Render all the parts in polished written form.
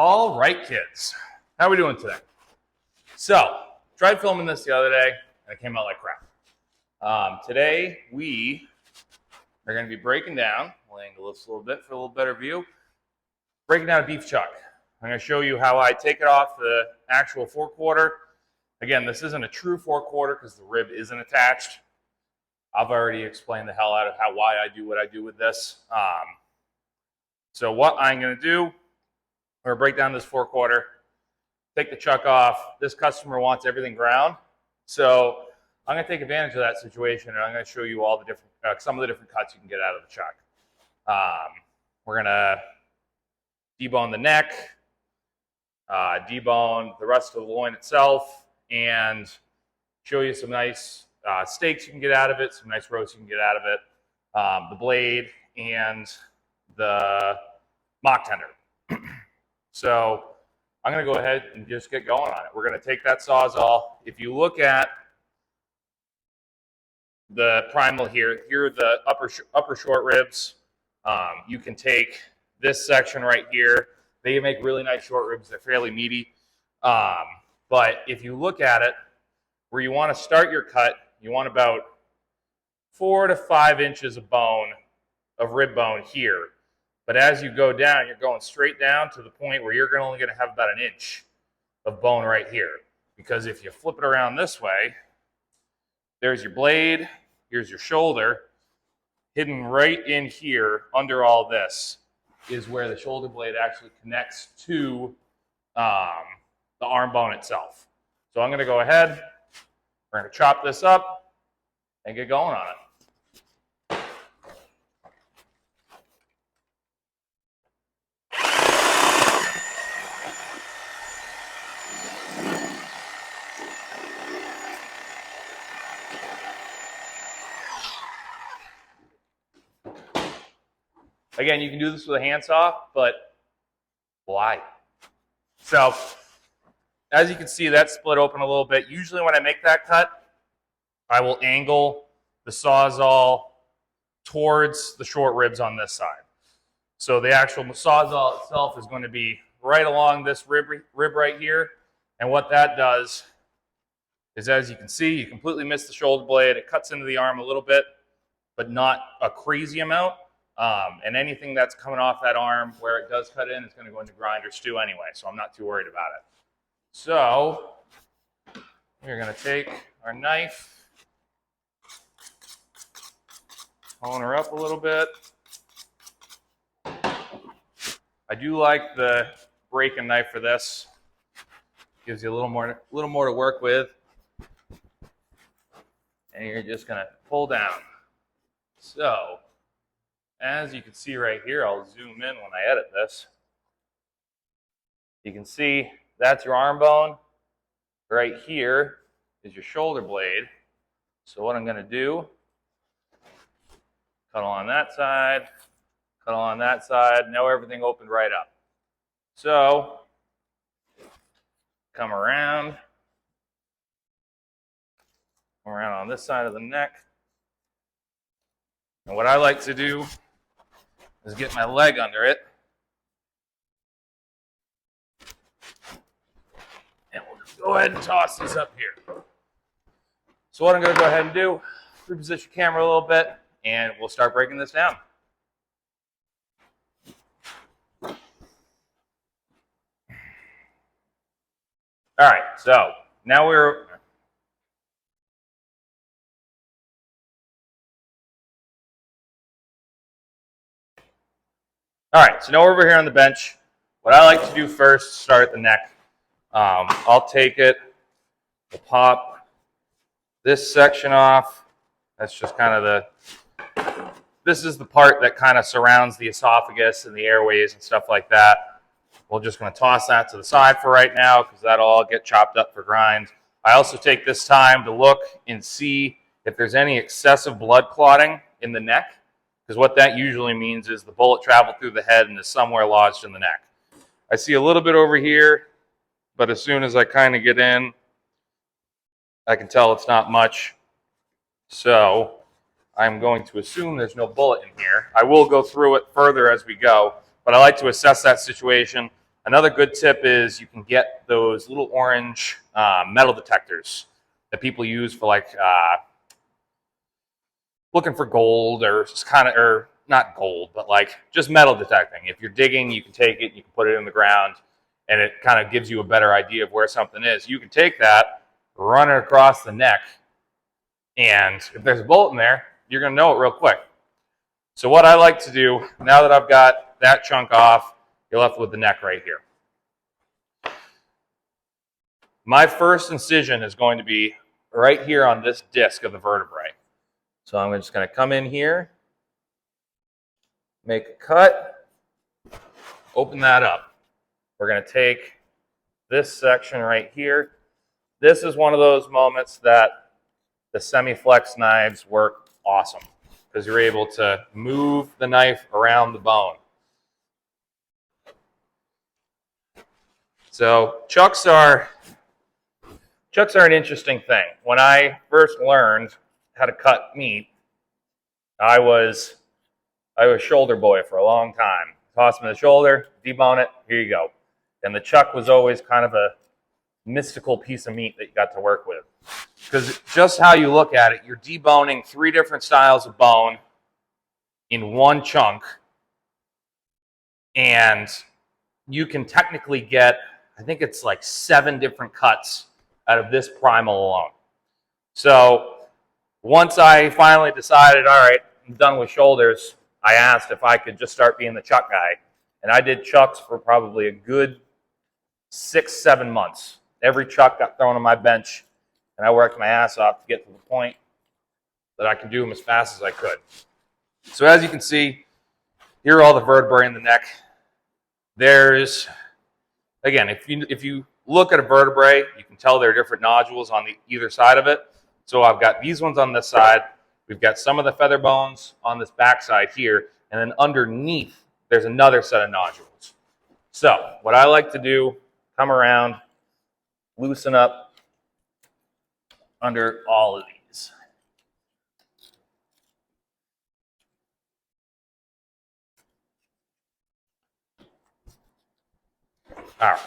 All right, kids. How are we doing today? So, tried filming this the other day, and it came out like crap. Today, we are going to be breaking down, we'll angle this a little bit for a little better view, breaking down a beef chuck. I'm going to show you how I take it off the actual forequarter. Again, this isn't a true forequarter because the rib isn't attached. I've already explained the hell out of why I do what I do with this. So what I'm going to do, we're going to break down this forequarter, take the chuck off. This customer wants everything ground. So I'm going to take advantage of that situation, and I'm going to show you all the different, some of the different cuts you can get out of the chuck. We're going to debone the neck, debone the rest of the loin itself, and show you some nice steaks you can get out of it, some nice roasts you can get out of it, the blade, and the mock tender. So I'm going to go ahead and just get going on it. We're going to take that Sawzall. If you look at the primal here are the upper short ribs. You can take this section right here. They make really nice short ribs. They're fairly meaty. But if you look at it, where you want to start your cut, you want about 4 to 5 inches of bone, of rib bone here. But as you go down, you're going straight down to the point where you're only going to have about 1 inch of bone right here. Because if you flip it around this way, there's your blade, here's your shoulder. Hidden right in here under all this is where the shoulder blade actually connects to the arm bone itself. So I'm going to go ahead, we're going to chop this up and get going on it. Again, you can do this with a handsaw, but why? So, as you can see, that's split open a little bit. Usually when I make that cut, I will angle the Sawzall towards the short ribs on this side. So the actual Sawzall itself is going to be right along this rib right here. And what that does is, as you can see, you completely miss the shoulder blade. It cuts into the arm a little bit, but not a crazy amount. And anything that's coming off that arm where it does cut in is going to go into grind or stew anyway, so I'm not too worried about it. So we're going to take our knife, hone her up a little bit. I do like the breaking knife for this. Gives you a little more to work with. And you're just going to pull down. So as you can see right here, I'll zoom in when I edit this. You can see that's your arm bone. Right here is your shoulder blade. So what I'm going to do, cut along that side, cut along that side. Now everything opened right up. So come around on this side of the neck. And what I like to do is get my leg under it. And we'll just go ahead and toss these up here. So what I'm going to go ahead and do, reposition camera a little bit, and we'll start breaking this down. All right, so now we're... All right, so now we're over here on the bench. What I like to do first, start at the neck. I'll take it, we'll pop this section off. That's just kind of this is the part that kind of surrounds the esophagus and the airways and stuff like that. We're just going to toss that to the side for right now because that'll all get chopped up for grind. I also take this time to look and see if there's any excessive blood clotting in the neck. Because what that usually means is the bullet traveled through the head and is somewhere lodged in the neck. I see a little bit over here, but as soon as I kind of get in, I can tell it's not much. So I'm going to assume there's no bullet in here. I will go through it further as we go, but I like to assess that situation. Another good tip is you can get those little orange metal detectors that people use for like looking for gold or just kind of, or not gold, but like just metal detecting. If you're digging, you can take it, you can put it in the ground, and it kind of gives you a better idea of where something is. You can take that, run it across the neck, and if there's a bolt in there, you're going to know it real quick. So what I like to do, now that I've got that chunk off, you're left with the neck right here. My first incision is going to be right here on this disc of the vertebrae. So I'm just going to come in here, make a cut, open that up. We're going to take this section right here. This is one of those moments that the semi-flex knives work awesome because you're able to move the knife around the bone. So chucks are an interesting thing. When I first learned how to cut meat, I was shoulder boy for a long time. Toss me the shoulder, debone it, here you go. And the chuck was always kind of a mystical piece of meat that you got to work with. Because just how you look at it, you're deboning 3 different styles of bone in one chunk. And you can technically get, I think it's like 7 different cuts out of this primal alone. So once I finally decided, all right, I'm done with shoulders, I asked if I could just start being the chuck guy. And I did chucks for probably a good 6-7 months. Every chuck got thrown on my bench, and I worked my ass off to get to the point that I could do them as fast as I could. So as you can see, here are all the vertebrae in the neck. There's, again, if you look at a vertebrae, you can tell there are different nodules on either side of it. So I've got these ones on this side. We've got some of the feather bones on this back side here. And then underneath, there's another set of nodules. So what I like to do, come around, loosen up under all of these. All right.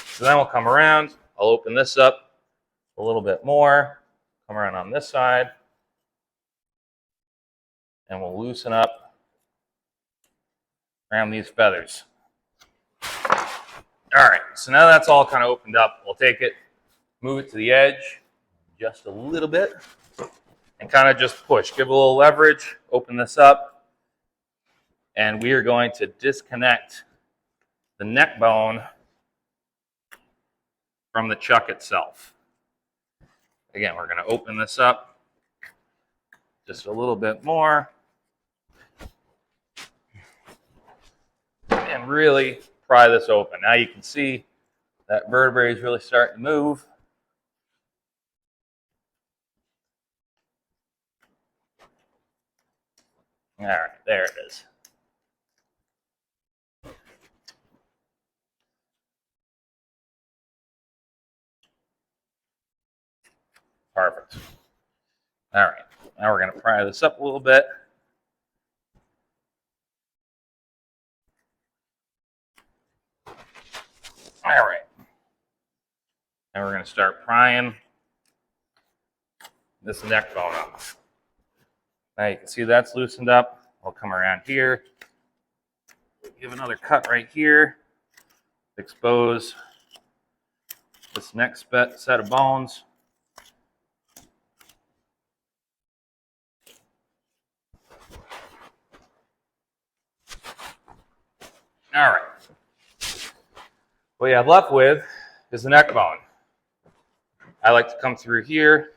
So then we'll come around. I'll open this up a little bit more. Come around on this side. And we'll loosen up around these feathers. All right, so now that's all kind of opened up. We'll take it, move it to the edge just a little bit, and kind of just push. Give a little leverage, open this up, and we are going to disconnect the neck bone from the chuck itself. Again, we're going to open this up just a little bit more and really pry this open. Now you can see that vertebrae is really starting to move. All right, there it is. Perfect. All right, now we're going to pry this up a little bit. All right. Now we're going to start prying this neck bone off. Now you can see that's loosened up. I'll come around here, give another cut right here, expose this next set of bones. All right. What you have left with is the neck bone. I like to come through here,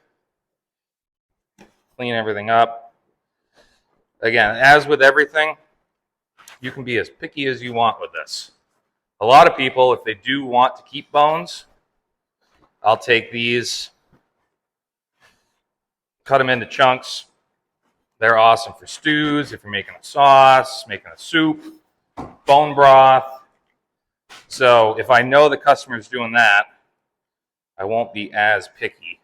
clean everything up. Again, as with everything, you can be as picky as you want with this. A lot of people, if they do want to keep bones, I'll take these, cut them into chunks. They're awesome for stews, if you're making a sauce, making a soup, bone broth. So if I know the customer's doing that, I won't be as picky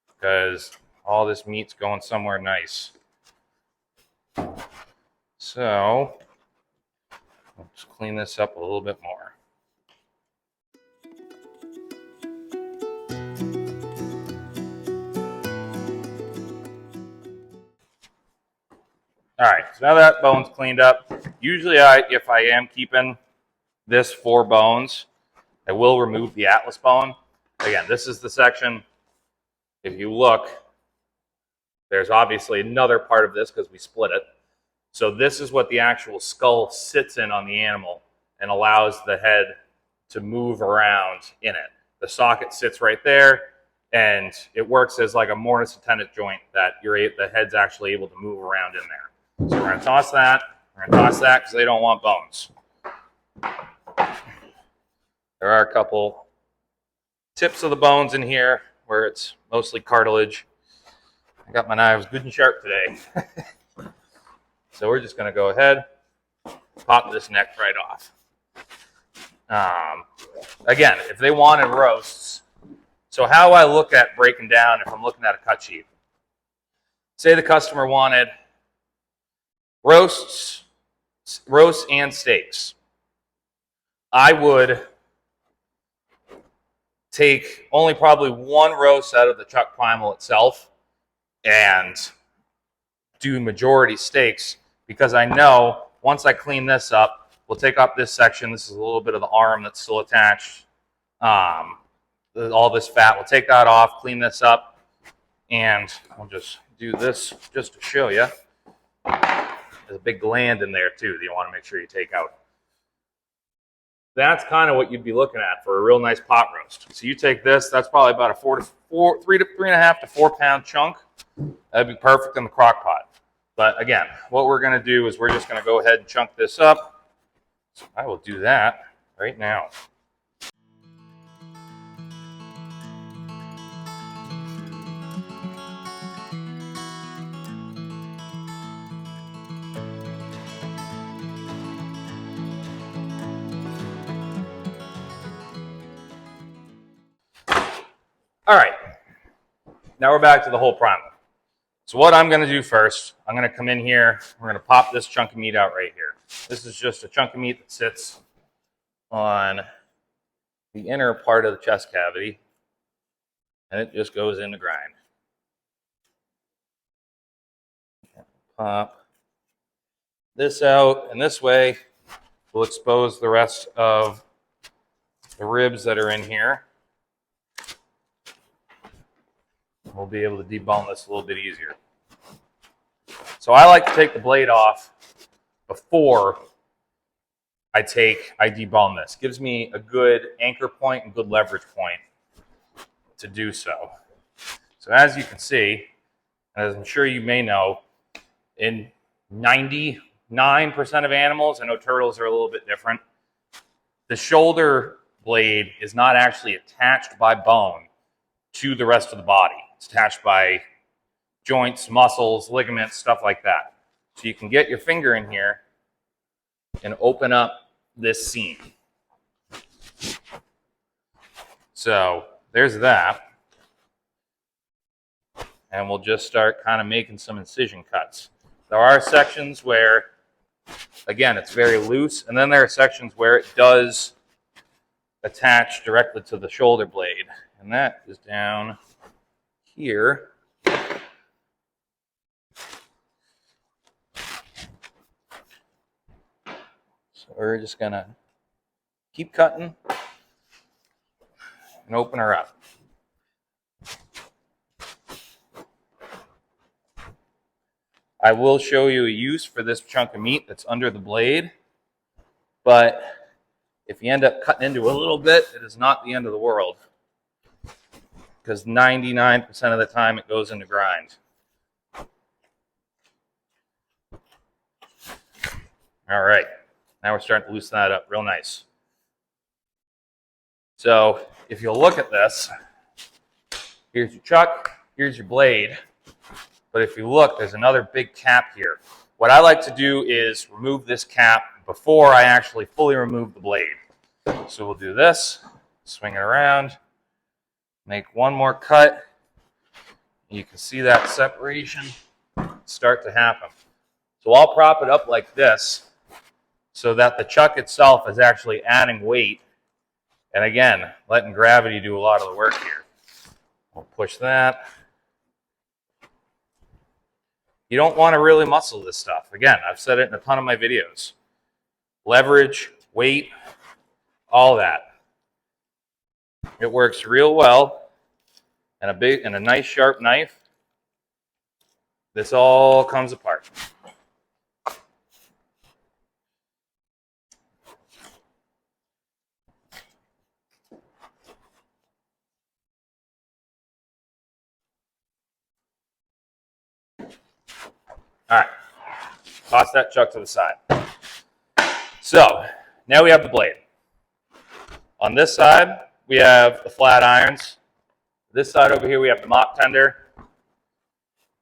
because all this meat's going somewhere nice. So let's clean this up a little bit more. All right, so now that bone's cleaned up, usually if I am keeping this 4 bones, I will remove the atlas bone. Again, this is the section. If you look, there's obviously another part of this because we split it. So this is what the actual skull sits in on the animal and allows the head to move around in it. The socket sits right there, and it works as like a mortise and tenon joint that the head's actually able to move around in there. So we're going to toss that. We're going to toss that because they don't want bones. There are a couple tips of the bones in here where it's mostly cartilage. I got my knives good and sharp today. So we're just going to go ahead, pop this neck right off. Again, if they wanted roasts, so how I look at breaking down if I'm looking at a cut sheet. Say the customer wanted roasts and steaks. I would take only probably 1 roast out of the chuck primal itself and do majority steaks, because I know once I clean this up, we'll take up this section. This is a little bit of the arm that's still attached. All this fat, we'll take that off, clean this up, and I'll just do this just to show you. There's a big gland in there too that you want to make sure you take out. That's kind of what you'd be looking at for a real nice pot roast. So you take this, that's probably about a 3 to 3.5 to 4 pound chunk. That'd be perfect in the crock pot. But again, what we're going to do is we're just going to go ahead and chunk this up. So I will do that right now. All right, now we're back to the whole primal. So what I'm going to do first, I'm going to come in here, we're going to pop this chunk of meat out right here. This is just a chunk of meat that sits on the inner part of the chest cavity, and it just goes in the grind. Pop this out, and this way we'll expose the rest of the ribs that are in here. We'll be able to debone this a little bit easier. So I like to take the blade off before I debone this. Gives me a good anchor point and good leverage point to do so. So as you can see, as I'm sure you may know, in 99% of animals, I know turtles are a little bit different, the shoulder blade is not actually attached by bone to the rest of the body. It's attached by joints, muscles, ligaments, stuff like that. So you can get your finger in here and open up this seam. So there's that. And we'll just start kind of making some incision cuts. There are sections where, again, it's very loose, and then there are sections where it does attach directly to the shoulder blade. And that is down here. So we're just going to keep cutting and open her up. I will show you a use for this chunk of meat that's under the blade, but if you end up cutting into a little bit, it is not the end of the world, because 99% of the time it goes into grind. All right, now we're starting to loosen that up real nice. So if you'll look at this, here's your chuck, here's your blade. But if you look, there's another big cap here. What I like to do is remove this cap before I actually fully remove the blade. So we'll do this, swing it around, make one more cut. You can see that separation start to happen. So I'll prop it up like this so that the chuck itself is actually adding weight. And again, letting gravity do a lot of the work here. We'll push that. You don't want to really muscle this stuff. Again, I've said it in a ton of my videos. Leverage, weight, all that. It works real well. And a nice sharp knife, this all comes apart. All right, toss that chuck to the side. So now we have the blade. On this side, we have the flat irons. This side over here, we have the mock tender.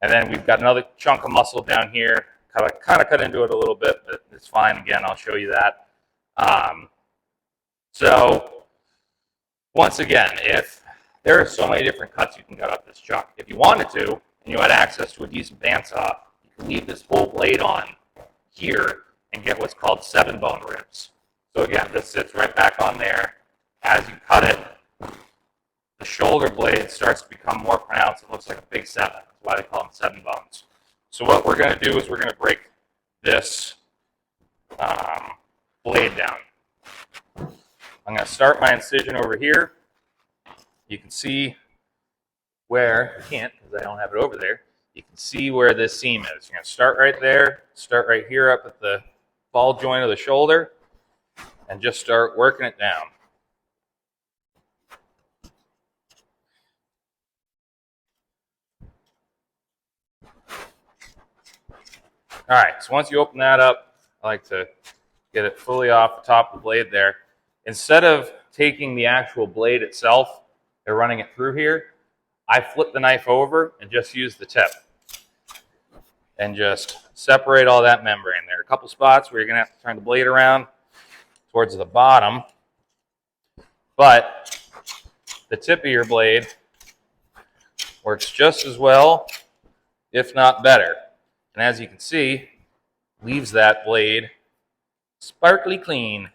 And then we've got another chunk of muscle down here. Kind of cut into it a little bit, but it's fine. Again, I'll show you that. So once again, if there are so many different cuts you can cut off this chuck. If you wanted to, and you had access to a decent bandsaw, you can leave this whole blade on here and get what's called 7-bone ribs. So again, this sits right back on there. As you cut it, the shoulder blade starts to become more pronounced. It looks like a big 7. That's why they call them 7 bones. So what we're going to do is we're going to break this blade down. I'm going to start my incision over here. You can see where, you can't because I don't have it over there, you can see where this seam is. You're going to start right there, start right here up at the ball joint of the shoulder, and just start working it down. All right, so once you open that up, I like to get it fully off the top of the blade there. Instead of taking the actual blade itself and running it through here, I flip the knife over and just use the tip and just separate all that membrane. There are a couple spots where you're going to have to turn the blade around towards the bottom, but the tip of your blade works just as well, if not better. And as you can see, leaves that blade sparkly clean.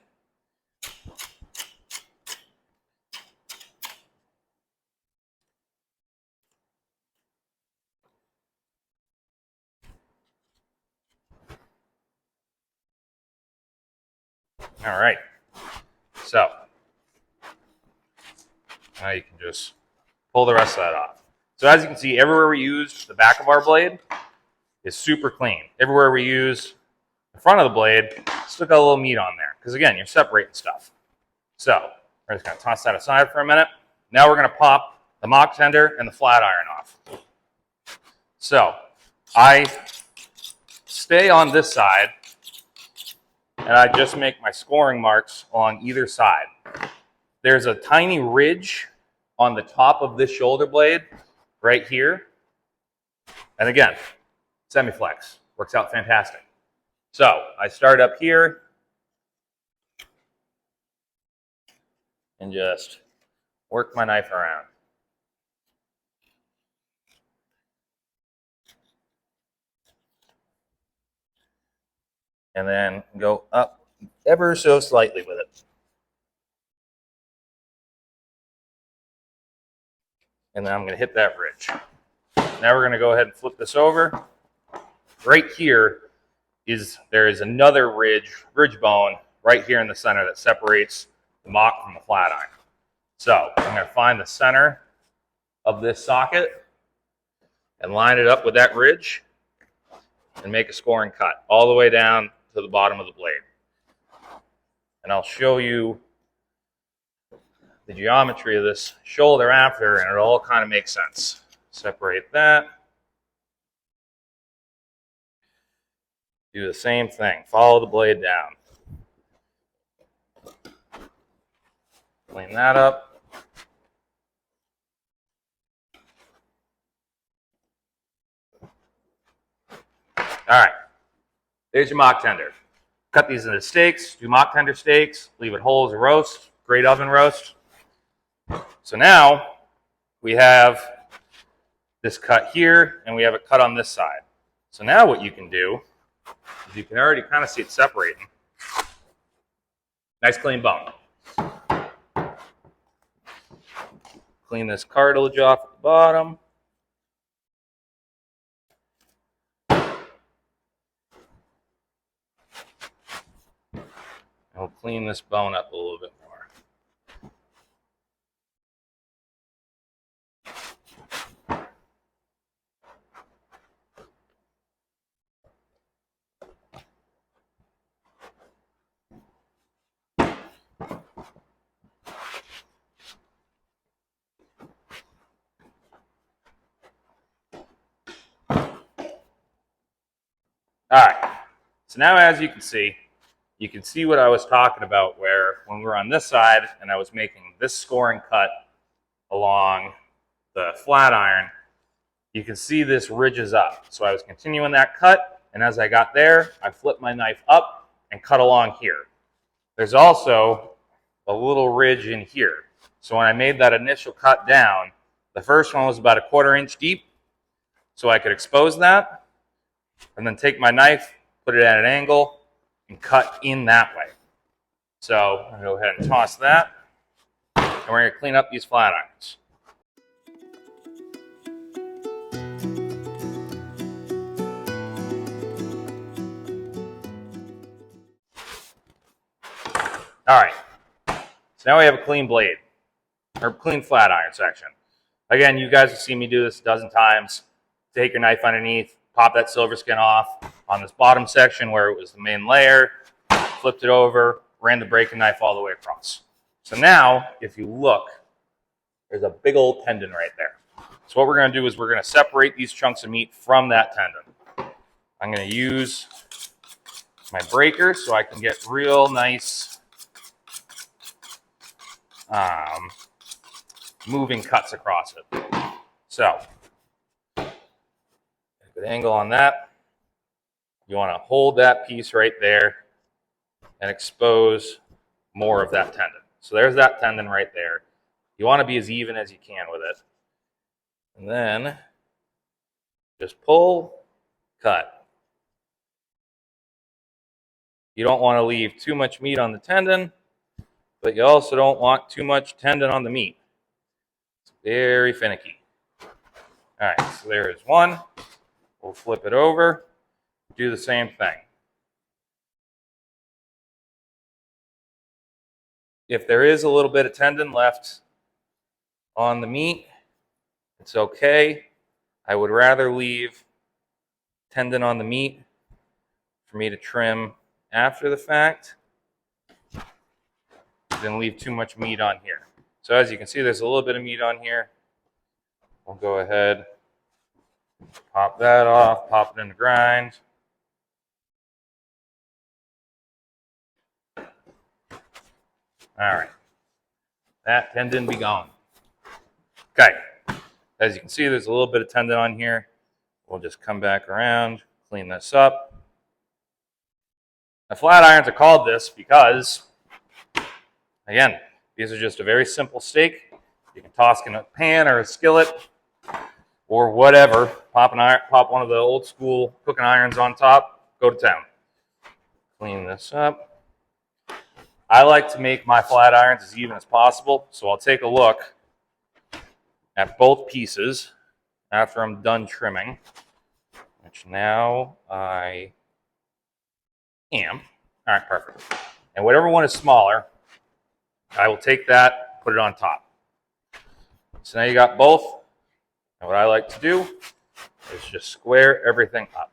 All right, so now you can just pull the rest of that off. So as you can see, everywhere we used the back of our blade is super clean. Everywhere we use the front of the blade, still got a little meat on there. Because again, you're separating stuff. So we're just going to toss that aside for a minute. Now we're going to pop the mock tender and the flat iron off. So I stay on this side, and I just make my scoring marks along either side. There's a tiny ridge on the top of this shoulder blade right here. And again, semiflex. Works out fantastic. So I start up here and just work my knife around. And then go up ever so slightly with it. And then I'm going to hit that ridge. Now we're going to go ahead and flip this over. Right here there is another ridge bone right here in the center that separates the mock from the flat iron. So I'm going to find the center of this socket and line it up with that ridge and make a scoring cut all the way down to the bottom of the blade. And I'll show you the geometry of this shoulder after, and it all kind of makes sense. Separate that. Do the same thing. Follow the blade down. Clean that up. All right. There's your mock tender. Cut these into steaks. Do mock tender steaks. Leave it whole as a roast. Great oven roast. So now we have this cut here, and we have it cut on this side. So now what you can do is you can already kind of see it separating. Nice clean bone. Clean this cartilage off at the bottom. I'll clean this bone up a little bit more. All right, so now as you can see what I was talking about where when we were on this side and I was making this scoring cut along the flat iron, you can see this ridges up. So I was continuing that cut, and as I got there, I flipped my knife up and cut along here. There's also a little ridge in here. So when I made that initial cut down, the first one was about 1/4 inch deep, so I could expose that, and then take my knife, put it at an angle, and cut in that way. So I'm gonna go ahead and toss that, and we're gonna clean up these flat irons. All right, so now we have a clean blade, or clean flat iron section. Again, you guys have seen me do this a dozen times. Take your knife underneath, pop that silver skin off on this bottom section where it was the main layer, flipped it over, ran the breaking knife all the way across. So now, if you look, there's a big old tendon right there. So what we're gonna do is we're gonna separate these chunks of meat from that tendon. I'm gonna use my breaker so I can get real nice moving cuts across it. So, good angle on that. You want to hold that piece right there and expose more of that tendon. So there's that tendon right there. You want to be as even as you can with it. And then just pull, cut. You don't want to leave too much meat on the tendon, but you also don't want too much tendon on the meat. It's very finicky. All right, so there's one. We'll flip it over, do the same thing. If there is a little bit of tendon left on the meat, it's okay. I would rather leave tendon on the meat for me to trim after the fact than leave too much meat on here. So as you can see, there's a little bit of meat on here. We'll go ahead, pop that off, pop it in the grind. All right, that tendon be gone. Okay, as you can see, there's a little bit of tendon on here. We'll just come back around, clean this up. Now, flat irons are called this because, again, these are just a very simple steak. You can toss in a pan or a skillet or whatever. Pop one of the old school cooking irons on top, go to town. Clean this up. I like to make my flat irons as even as possible, so I'll take a look at both pieces after I'm done trimming, which now I am. All right, perfect. And whatever one is smaller, I will take that, put it on top. So now you got both. And what I like to do is just square everything up.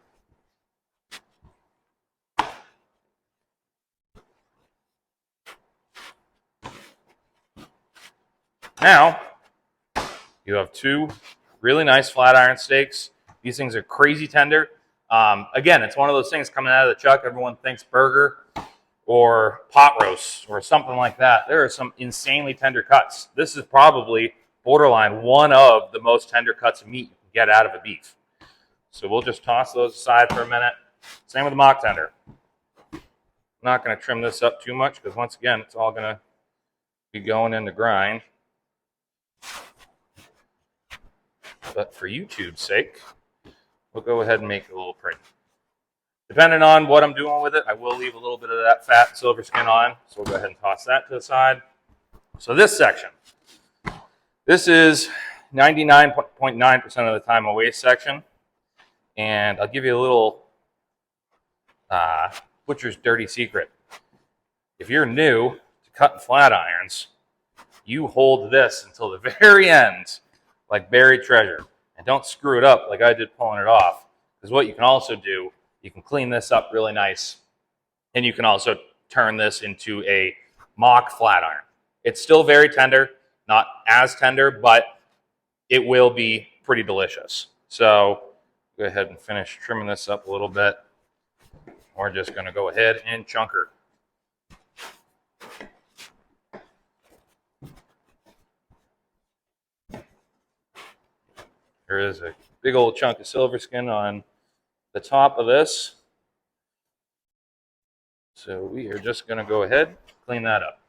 Now, you have two really nice flat iron steaks. These things are crazy tender. Again, it's one of those things coming out of the chuck. Everyone thinks burger or pot roast or something like that. There are some insanely tender cuts. This is probably borderline one of the most tender cuts of meat you can get out of a beef. So we'll just toss those aside for a minute. Same with the mock tender. I'm not going to trim this up too much because once again, it's all going to be going in the grind. But for YouTube's sake, we'll go ahead and make it a little pretty. Depending on what I'm doing with it, I will leave a little bit of that fat silver skin on. So we'll go ahead and toss that to the side. So this section, this is 99.9% of the time a waste section. And I'll give you a little butcher's dirty secret. if you're new to cutting flat irons, you hold this until the very end, like buried treasure, and don't screw it up like I did pulling it off. Because what you can also do, you can clean this up really nice, and you can also turn this into a mock flat iron. It's still very tender, not as tender, but it will be pretty delicious. So go ahead and finish trimming this up a little bit. We're just going to go ahead and chunk her. There is a big old chunk of silver skin on the top of this. So we are just going to go ahead and clean that up.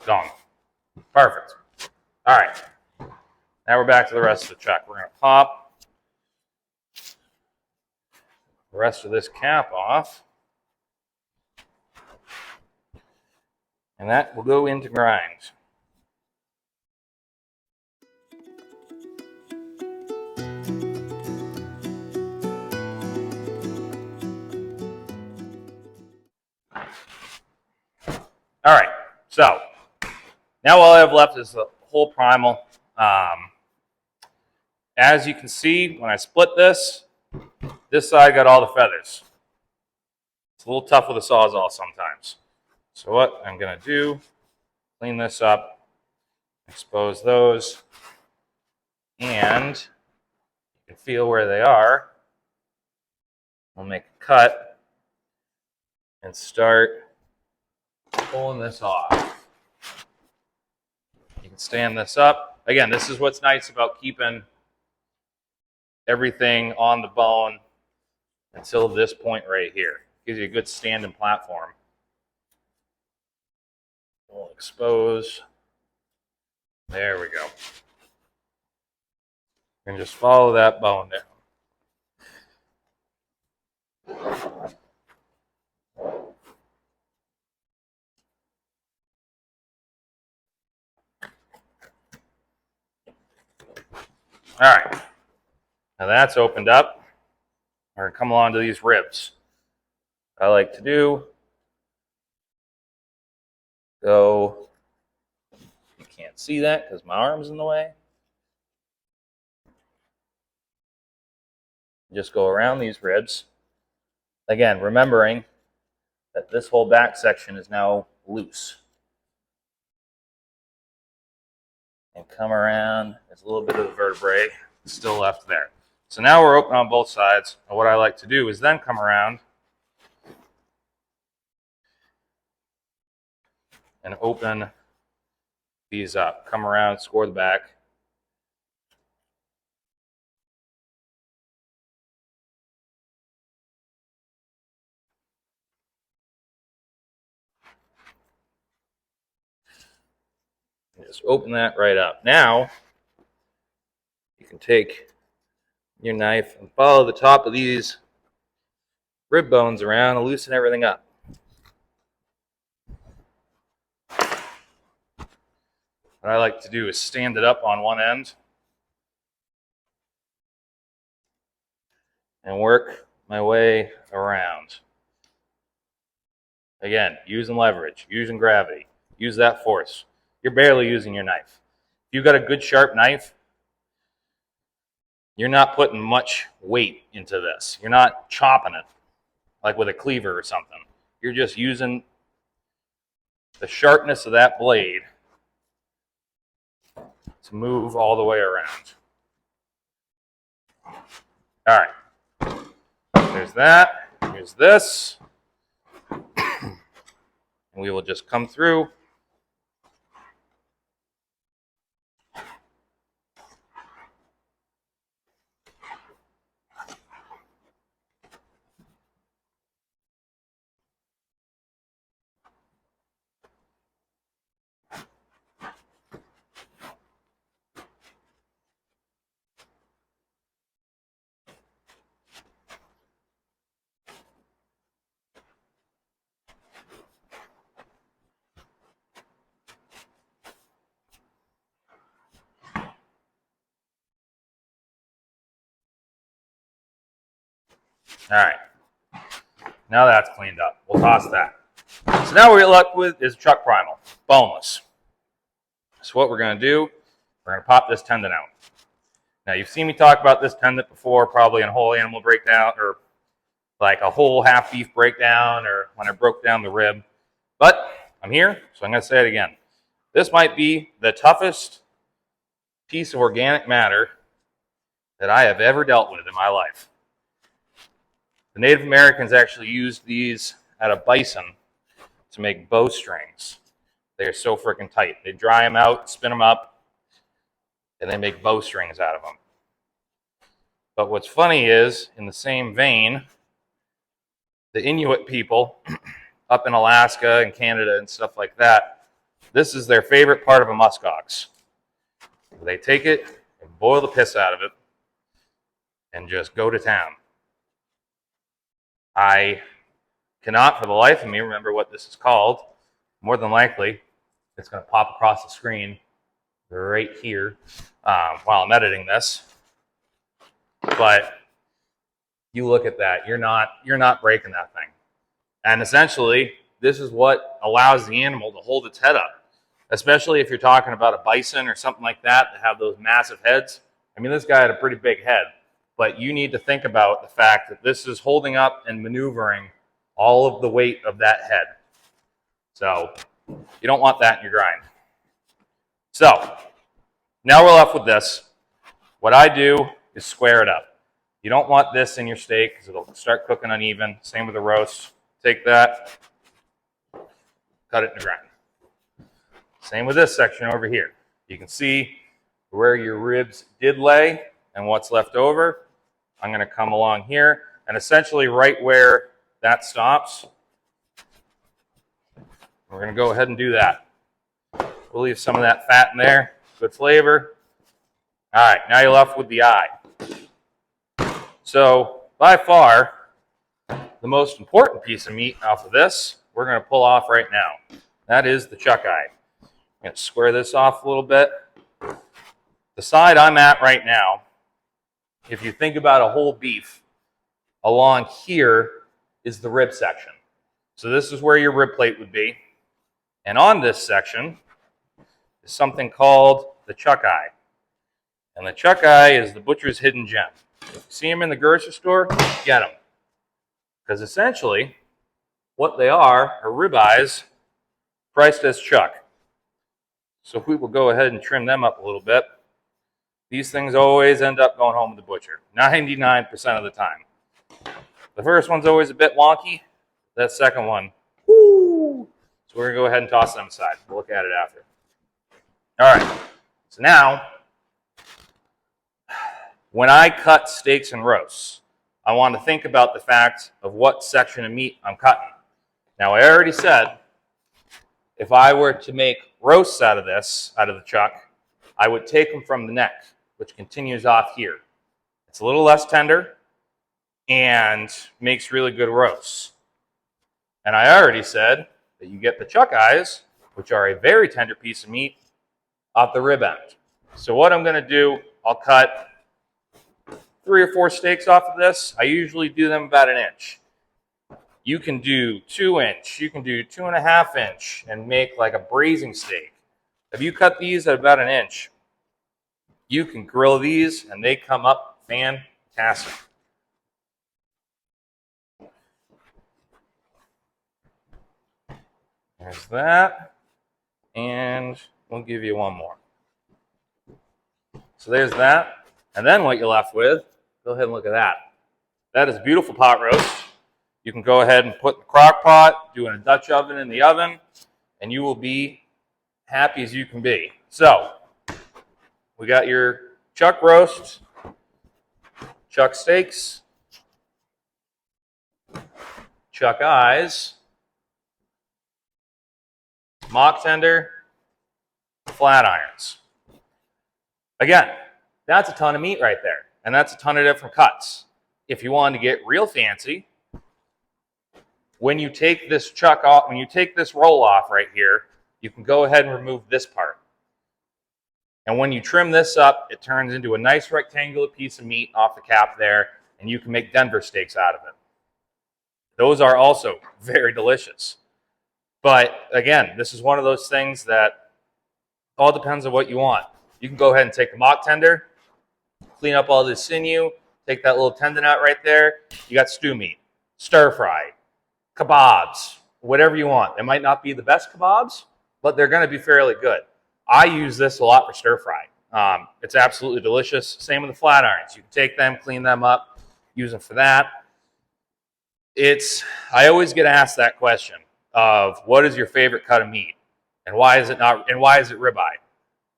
Gone. Perfect. All right. Now we're back to the rest of the chuck. We're going to pop the rest of this cap off. And that will go into grind. All right, so now all I have left is the whole primal. As you can see, when I split this side got all the feathers. It's a little tough with a Sawzall sometimes. So what I'm going to do, clean this up, expose those, and you can feel where they are. We'll make a cut and start pulling this off. You can stand this up. Again, this is what's nice about keeping everything on the bone until this point right here. Gives you a good standing platform. We'll expose. There we go. And just follow that bone down. All right, now that's opened up. We're going to come along to these ribs. I like to do, you can't see that because my arm's in the way. Just go around these ribs. Again, remembering that this whole back section is now loose. And come around, there's a little bit of the vertebrae still left there. So now we're open on both sides. And what I like to do is then come around and open these up. Come around, score the back. Just open that right up. Now, you can take your knife and follow the top of these rib bones around and loosen everything up. What I like to do is stand it up on one end and work my way around. Again, using leverage, using gravity, use that force. You're barely using your knife. If you've got a good sharp knife, you're not putting much weight into this. You're not chopping it like with a cleaver or something. You're just using the sharpness of that blade to move all the way around. All right. There's that. Here's this. And we will just come through. All right. Now that's cleaned up. We'll toss that. So now what we're left with is chuck primal, boneless. So what we're going to do, we're going to pop this tendon out. Now you've seen me talk about this tendon before, probably in a whole animal breakdown, or like a whole half beef breakdown, or when I broke down the rib. But I'm here, so I'm going to say it again. This might be the toughest piece of organic matter that I have ever dealt with in my life. The Native Americans actually used these at a bison to make bowstrings. They are so freaking tight. They dry them out, spin them up, and they make bowstrings out of them. But what's funny is, in the same vein, the Inuit people up in Alaska and Canada and stuff like that, this is their favorite part of a muskox. They take it and boil the piss out of it and just go to town. I cannot for the life of me remember what this is called. More than likely, it's going to pop across the screen right here while I'm editing this. But you look at that, you're not breaking that thing. And essentially, this is what allows the animal to hold its head up, especially if you're talking about a bison or something like that have those massive heads. I mean, this guy had a pretty big head, but you need to think about the fact that this is holding up and maneuvering all of the weight of that head. So you don't want that in your grind. So now we're left with this. What I do is square it up. You don't want this in your steak because it'll start cooking uneven. Same with the roast. Take that, cut it in the grind. Same with this section over here. You can see where your ribs did lay and what's left over. I'm going to come along here, and essentially right where that stops, we're going to go ahead and do that. We'll leave some of that fat in there. Good flavor. All right, now you're left with the eye. So by far, the most important piece of meat off of this, we're going to pull off right now. That is the chuck eye. I'm going to square this off a little bit. The side I'm at right now, if you think about a whole beef, along here is the rib section. So this is where your rib plate would be. And on this section is something called the chuck eye. And the chuck eye is the butcher's hidden gem. If you see them in the grocery store, get them. Because essentially, what they are ribeyes priced as chuck. So if we will go ahead and trim them up a little bit, these things always end up going home with the butcher, 99% of the time. The first one's always a bit wonky. That second one, whoo! So we're going to go ahead and toss them aside. We'll look at it after. All right, so now, when I cut steaks and roasts, I want to think about the fact of what section of meat I'm cutting. Now, I already said, if I were to make roasts out of this, out of the chuck, I would take them from the neck, which continues off here. It's a little less tender and makes really good roasts. And I already said that you get the chuck eyes, which are a very tender piece of meat, off the rib end. So what I'm going to do, I'll cut 3 or 4 steaks off of this. I usually do them about 1 inch. You can do 2 inch, you can do 2.5 inch and make like a braising steak. If you cut these at about 1 inch, you can grill these and they come up fantastic. There's that. And we'll give you one more. So there's that. And then what you're left with, go ahead and look at that. That is a beautiful pot roast. You can go ahead and put in the crock pot, do it in a Dutch oven in the oven, and you will be happy as you can be. So, we got your chuck roast, chuck steaks, chuck eyes, mock tender, flat irons. Again, that's a ton of meat right there, and that's a ton of different cuts. If you wanted to get real fancy, when you take this chuck off, when you take this roll off right here, you can go ahead and remove this part. And when you trim this up, it turns into a nice rectangular piece of meat off the cap there, and you can make Denver steaks out of it. Those are also very delicious. But again, this is one of those things that all depends on what you want. You can go ahead and take the mock tender, clean up all this sinew, take that little tendon out right there. You got stew meat, stir fry, kebabs, whatever you want. It might not be the best kebabs, but they're going to be fairly good. I use this a lot for stir fry. It's absolutely delicious. Same with the flat irons. You can take them, clean them up, use them for that. I always get asked that question of what is your favorite cut of meat, and why is it ribeye?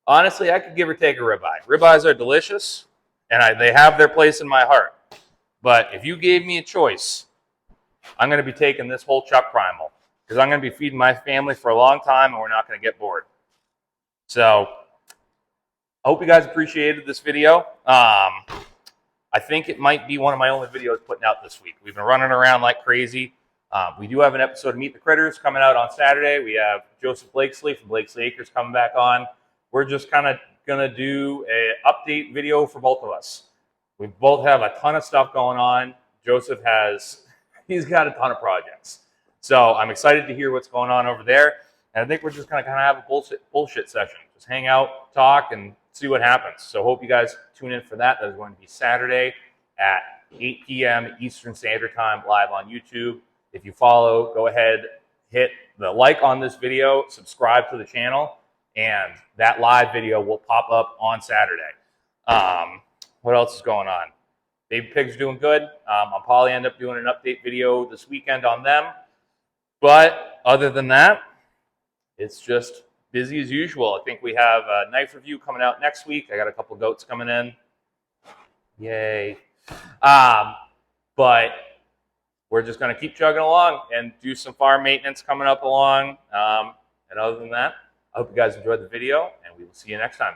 Honestly, I could give or take a ribeye. Ribeyes are delicious, and they have their place in my heart. But if you gave me a choice, I'm going to be taking this whole chuck primal because I'm going to be feeding my family for a long time, and we're not going to get bored. So I hope you guys appreciated this video. I think it might be one of my only videos putting out this week. We've been running around like crazy. We do have an episode of Meet the Critters coming out on Saturday. We have Joseph Blakesley from Blakesley Acres coming back on. We're just kind of going to do an update video for both of us. We both have a ton of stuff going on. Joseph he's got a ton of projects. So I'm excited to hear what's going on over there. And I think we're just going to kind of have a bullshit session. Just hang out, talk, and see what happens. So hope you guys tune in for that. That is going to be Saturday at 8 p.m. Eastern Standard Time live on YouTube. If you follow, go ahead, hit the like on this video, subscribe to the channel, and that live video will pop up on Saturday. What else is going on? Baby pigs are doing good. I'll probably end up doing an update video this weekend on them. But other than that, it's just busy as usual. I think we have a knife review coming out next week. I got a couple goats coming in. Yay. But we're just going to keep chugging along and do some farm maintenance coming up along. And other than that, I hope you guys enjoyed the video, and we will see you next time.